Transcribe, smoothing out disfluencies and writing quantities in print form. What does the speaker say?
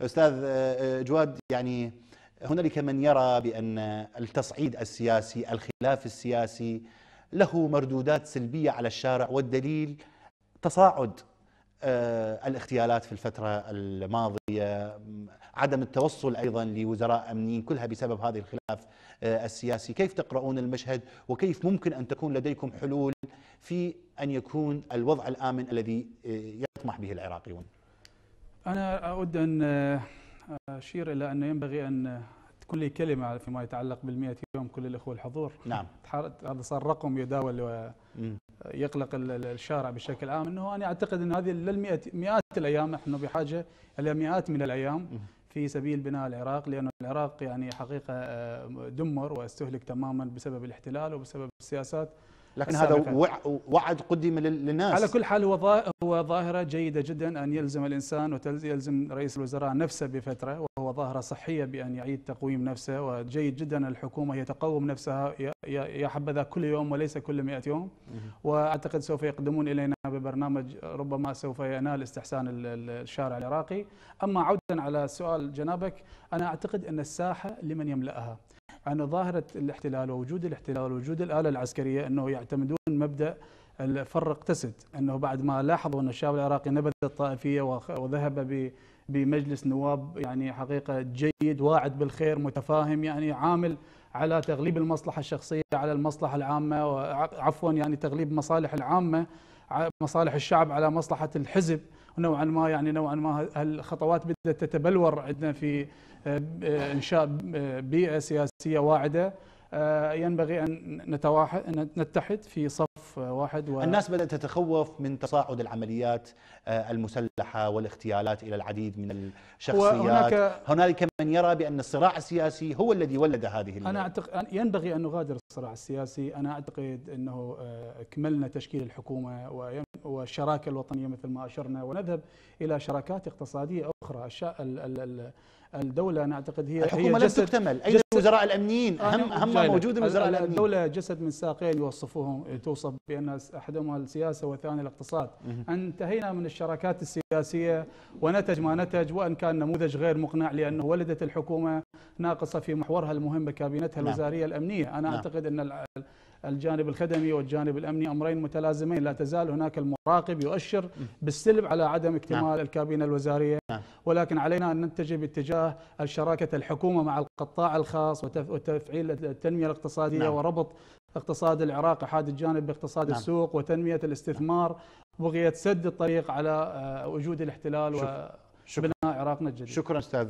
أستاذ جواد، يعني هنالك من يرى بأن التصعيد السياسي، الخلاف السياسي له مردودات سلبية على الشارع، والدليل تصاعد الاغتيالات في الفترة الماضية، عدم التوصل أيضا لوزراء أمنيين، كلها بسبب هذا الخلاف السياسي. كيف تقرؤون المشهد، وكيف ممكن أن تكون لديكم حلول في أن يكون الوضع الآمن الذي يطمح به العراقيون؟ أنا أود أن أشير إلى أنه ينبغي أن تكون لي كلمة فيما يتعلق بال100 يوم كل الأخوة الحضور. نعم. هذا صار رقم يداول ويقلق الشارع بشكل عام. أنه أنا أعتقد أن هذه مئات الأيام نحن بحاجة إلى مئات من الأيام في سبيل بناء العراق، لأن العراق يعني حقيقة دمر واستهلك تماما بسبب الاحتلال وبسبب السياسات. لكن هذا وعد قدم للناس. على كل حال هو ظاهرة جيدة جدا أن يلزم الإنسان ويلزم رئيس الوزراء نفسه بفترة، وهو ظاهرة صحية بأن يعيد تقويم نفسه، وجيد جدا الحكومة هي تقوم نفسها يا حبذا كل يوم وليس كل 100 يوم. وأعتقد سوف يقدمون إلينا ببرنامج ربما سوف ينال استحسان الشارع العراقي. أما عودة على سؤال جنابك، أنا أعتقد أن الساحة لمن يملأها. أن ظاهرة الاحتلال ووجود الاحتلال ووجود الآلة العسكرية أنه يعتمدون مبدأ الفرق تسد، أنه بعد ما لاحظوا أن الشعب العراقي نبذ الطائفية وذهب بمجلس نواب يعني حقيقة جيد واعد بالخير متفاهم، يعني عامل على تغليب المصلحة الشخصية على المصلحة العامة، وعفوا يعني تغليب مصالح العامة مصالح الشعب على مصلحة الحزب. ونوعا ما الخطوات بدأت تتبلور عندنا في إنشاء بيئة سياسية واعدة. ينبغي أن نتحد في صف واحد. الناس بدأت تتخوف من تصاعد العمليات المسلحة والاغتيالات إلى العديد من الشخصيات. هنالك من يرى بأن الصراع السياسي هو الذي ولد هذه أنا أعتقد ينبغي أن نغادر الصراع السياسي. أنا أعتقد أنه كملنا تشكيل الحكومة والشراكة الوطنية مثل ما أشرنا، ونذهب إلى شراكات اقتصادية أخرى. الدولة أنا أعتقد الحكومة لم تكتمل. أين الوزراء الأمنيين؟ هم موجود الوزراء الأمنيين. الدولة جسد من ساقين توصف بأن أحدهما السياسة والثاني الاقتصاد. انتهينا من الشراكات السياسية ونتج ما نتج، وأن كان نموذج غير مقنع، لأنه ولدت الحكومة ناقصة في محورها المهم بكابينتها الوزارية الأمنية. أنا أعتقد أن الجانب الخدمي والجانب الأمني أمرين متلازمين. لا تزال هناك المراقب يؤشر بالسلب على عدم اكتمال الكابينة الوزارية، ولكن علينا أن نتجه باتجاه الشراكة الحكومة مع القطاع الخاص وتفعيل التنمية الاقتصادية وربط اقتصاد العراق حاد الجانب باقتصاد السوق وتنمية الاستثمار، بغية سد الطريق على وجود الاحتلال وبناء عراقنا الجديد. شكرا أستاذ